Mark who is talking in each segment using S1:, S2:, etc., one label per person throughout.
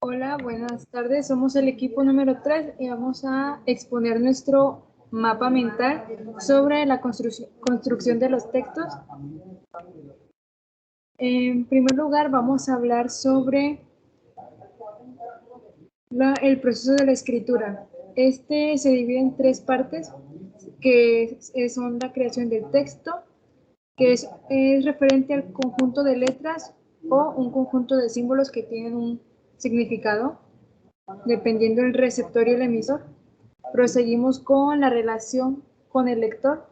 S1: Hola, buenas tardes. Somos el equipo número 3 y vamos a exponer nuestro mapa mental sobre la construcción de los textos. En primer lugar, vamos a hablar sobre el proceso de la escritura. Este se divide en tres partes, que son la creación del texto, que es referente al conjunto de letras o un conjunto de símbolos que tienen un significado, dependiendo del receptor y el emisor. Proseguimos con la relación con el lector,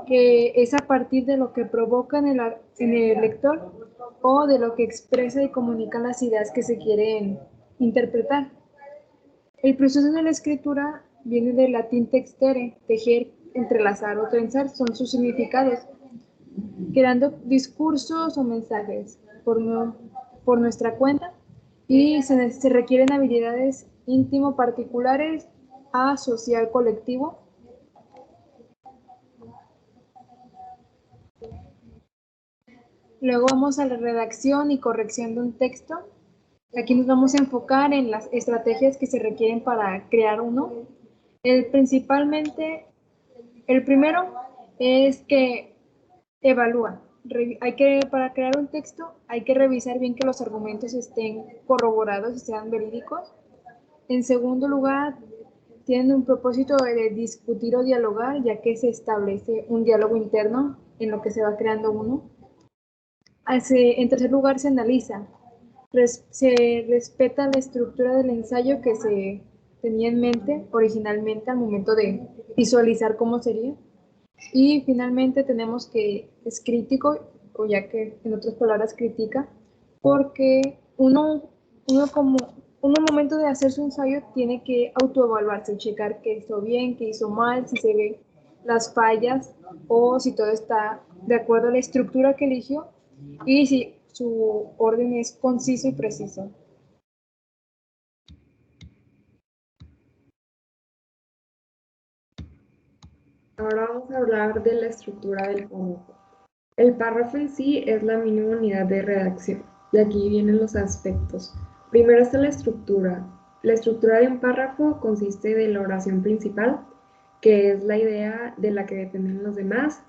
S1: que es a partir de lo que provoca en el lector o de lo que expresa y comunica las ideas que se quieren interpretar. El proceso de la escritura viene del latín textere, tejer, entrelazar o trenzar, son sus significados, creando discursos o mensajes por nuestra cuenta y se requieren habilidades íntimo particulares a social colectivo. Luego vamos a la redacción y corrección de un texto. Aquí nos vamos a enfocar en las estrategias que se requieren para crear uno. Principalmente, el primero es que evalúa. Para crear un texto hay que revisar bien que los argumentos estén corroborados y sean verídicos. En segundo lugar, tienen un propósito de discutir o dialogar, ya que se establece un diálogo interno en lo que se va creando uno. En tercer lugar, se analiza, se respeta la estructura del ensayo que se tenía en mente originalmente al momento de visualizar cómo sería. Y finalmente tenemos que es crítico, o ya que en otras palabras critica, porque uno como uno al momento de hacer su ensayo tiene que autoevaluarse, checar qué hizo bien, qué hizo mal, si se ven las fallas o si todo está de acuerdo a la estructura que eligió y si su orden es conciso y preciso.
S2: Ahora vamos a hablar de la estructura del párrafo. El párrafo en sí es la mínima unidad de redacción y aquí vienen los aspectos. Primero está la estructura. La estructura de un párrafo consiste de la oración principal, que es la idea de la que dependen los demás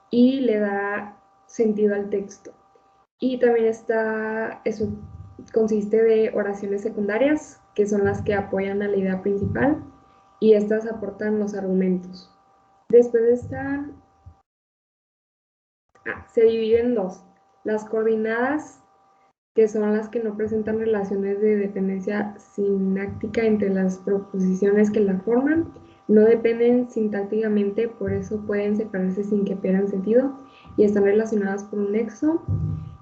S2: y le da sentido al texto. Y también eso consiste de oraciones secundarias, que son las que apoyan a la idea principal y estas aportan los argumentos. Después están se divide en dos. Las coordinadas, que son las que no presentan relaciones de dependencia sináctica entre las proposiciones que la forman, no dependen sintácticamente, por eso pueden separarse sin que pierdan sentido y están relacionadas por un nexo.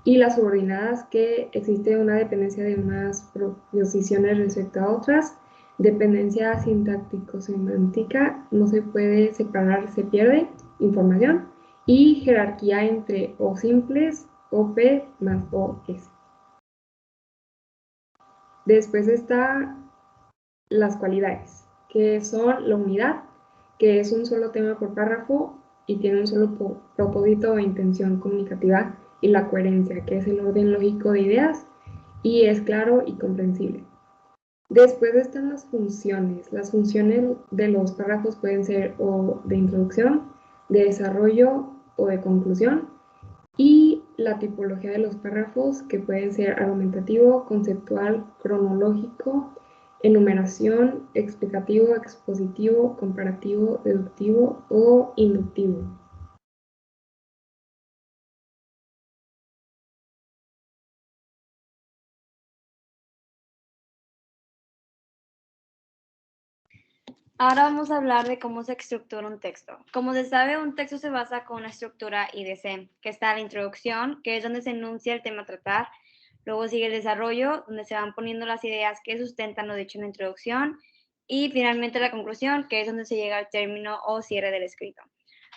S2: Y las subordinadas, que existe una dependencia de unas proposiciones respecto a otras, dependencia sintáctico-semántica, no se puede separar, se pierde información, y jerarquía entre o simples, OP más OS. Después está las cualidades, que son la unidad, que es un solo tema por párrafo y tiene un solo propósito o intención comunicativa, y la coherencia, que es el orden lógico de ideas y es claro y comprensible. Después están las funciones. Las funciones de los párrafos pueden ser o de introducción, de desarrollo o de conclusión. Y la tipología de los párrafos, que pueden ser argumentativo, conceptual, cronológico, enumeración, explicativo, expositivo, comparativo, deductivo o inductivo.
S3: Ahora vamos a hablar de cómo se estructura un texto. Como se sabe, un texto se basa con una estructura IDC, que está la introducción, que es donde se enuncia el tema a tratar. Luego sigue el desarrollo, donde se van poniendo las ideas que sustentan lo dicho en la introducción. Y finalmente la conclusión, que es donde se llega al término o cierre del escrito.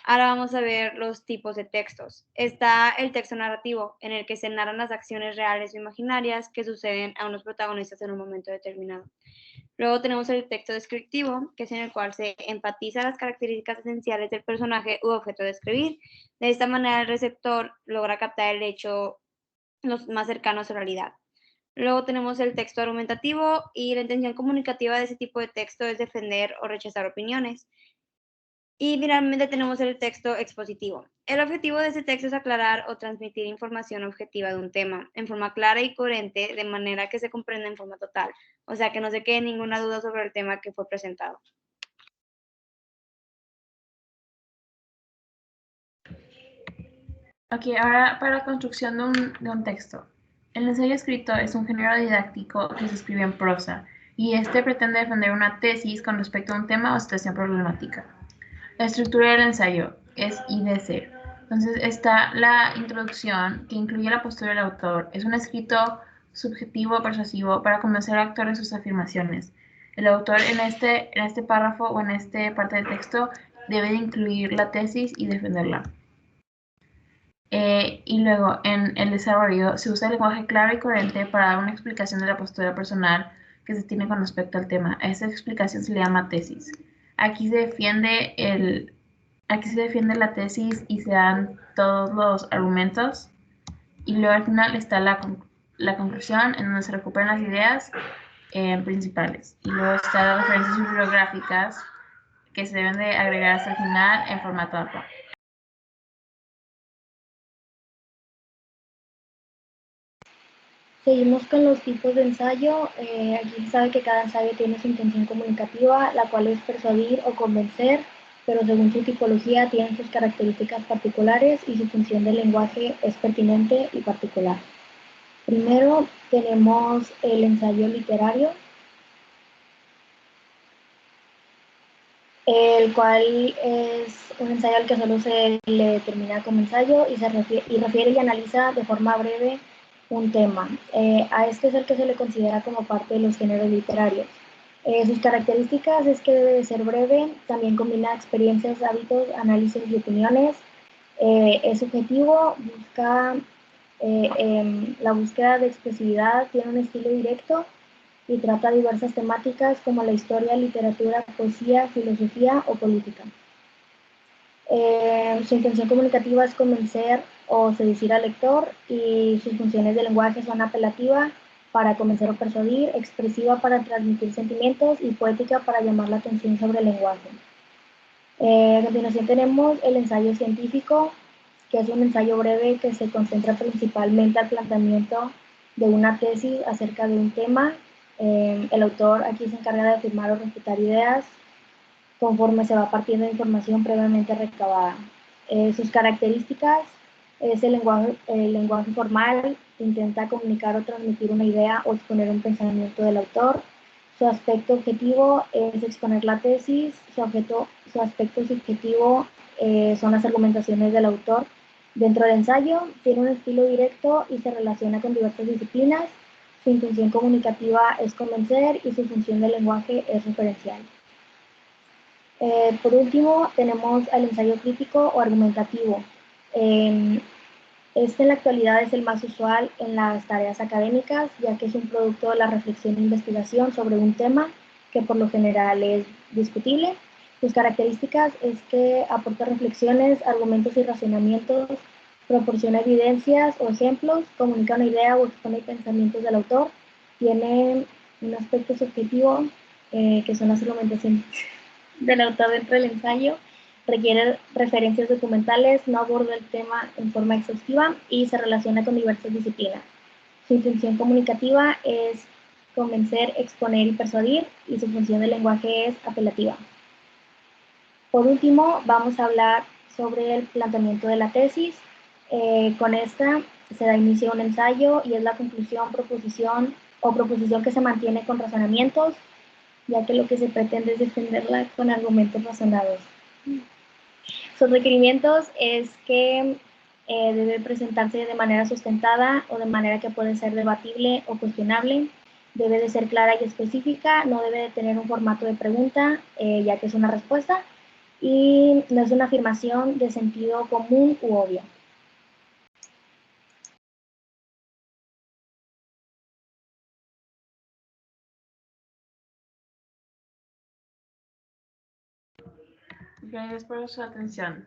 S3: Ahora vamos a ver los tipos de textos. Está el texto narrativo, en el que se narran las acciones reales o imaginarias que suceden a unos protagonistas en un momento determinado. Luego tenemos el texto descriptivo, que es en el cual se enfatiza las características esenciales del personaje u objeto de escribir. De esta manera el receptor logra captar el hecho los más cercanos a la realidad. Luego tenemos el texto argumentativo y la intención comunicativa de ese tipo de texto es defender o rechazar opiniones. Y finalmente tenemos el texto expositivo. El objetivo de este texto es aclarar o transmitir información objetiva de un tema en forma clara y coherente, de manera que se comprenda en forma total, o sea, que no se quede ninguna duda sobre el tema que fue presentado.
S4: Ok, ahora para la construcción de un texto. El ensayo escrito es un género didáctico que se escribe en prosa, y este pretende defender una tesis con respecto a un tema o situación problemática. La estructura del ensayo es IDC. Entonces está la introducción, que incluye la postura del autor. Es un escrito subjetivo persuasivo para convencer al lector de sus afirmaciones. El autor en este párrafo o en esta parte del texto debe de incluir la tesis y defenderla. Y luego, en el desarrollo, se usa el lenguaje claro y coherente para dar una explicación de la postura personal que se tiene con respecto al tema. A esta explicación se le llama tesis. Aquí se defiende la tesis y se dan todos los argumentos. Y luego al final está la conclusión, en donde se recuperan las ideas principales. Y luego están las referencias bibliográficas que se deben de agregar hasta el final en formato APA.
S5: Seguimos con los tipos de ensayo. Aquí se sabe que cada ensayo tiene su intención comunicativa, la cual es persuadir o convencer, pero según su tipología tienen sus características particulares y su función del lenguaje es pertinente y particular. Primero tenemos el ensayo literario, el cual es un ensayo al que solo se le determina como ensayo y refiere y analiza de forma breve un tema. A este es el que se le considera como parte de los géneros literarios. Sus características es que debe de ser breve, también combina experiencias, hábitos, análisis y opiniones. Es subjetivo, busca la búsqueda de expresividad, tiene un estilo directo y trata diversas temáticas como la historia, literatura, poesía, filosofía o política. Su intención comunicativa es convencer o seducir al lector y sus funciones de lenguaje son apelativa para convencer o persuadir, expresiva para transmitir sentimientos y poética para llamar la atención sobre el lenguaje. A continuación tenemos el ensayo científico, que es un ensayo breve que se concentra principalmente al planteamiento de una tesis acerca de un tema. El autor aquí se encarga de afirmar o refutar ideas conforme se va partiendo de información previamente recabada. Sus características es el lenguaje formal, intenta comunicar o transmitir una idea o exponer un pensamiento del autor. Su aspecto objetivo es exponer la tesis, su aspecto subjetivo son las argumentaciones del autor. Dentro del ensayo tiene un estilo directo y se relaciona con diversas disciplinas. Su intención comunicativa es convencer y su función del lenguaje es referencial. Por último, tenemos el ensayo crítico o argumentativo. Este en la actualidad es el más usual en las tareas académicas, ya que es un producto de la reflexión e investigación sobre un tema que por lo general es discutible. Sus características es que aporta reflexiones, argumentos y razonamientos, proporciona evidencias o ejemplos, comunica una idea o expone pensamientos del autor, tiene un aspecto subjetivo, que son las argumentaciones del autor dentro del ensayo, requiere referencias documentales, no aborda el tema en forma exhaustiva y se relaciona con diversas disciplinas. Su intención comunicativa es convencer, exponer y persuadir, y su función del lenguaje es apelativa. Por último, vamos a hablar sobre el planteamiento de la tesis. Con esta se da inicio a un ensayo y es la conclusión, proposición que se mantiene con razonamientos, ya que lo que se pretende es defenderla con argumentos razonados. Sus requerimientos es que debe presentarse de manera sustentada o de manera que puede ser debatible o cuestionable, debe de ser clara y específica, no debe de tener un formato de pregunta, ya que es una respuesta, y no es una afirmación de sentido común u obvio.
S4: Gracias por su atención.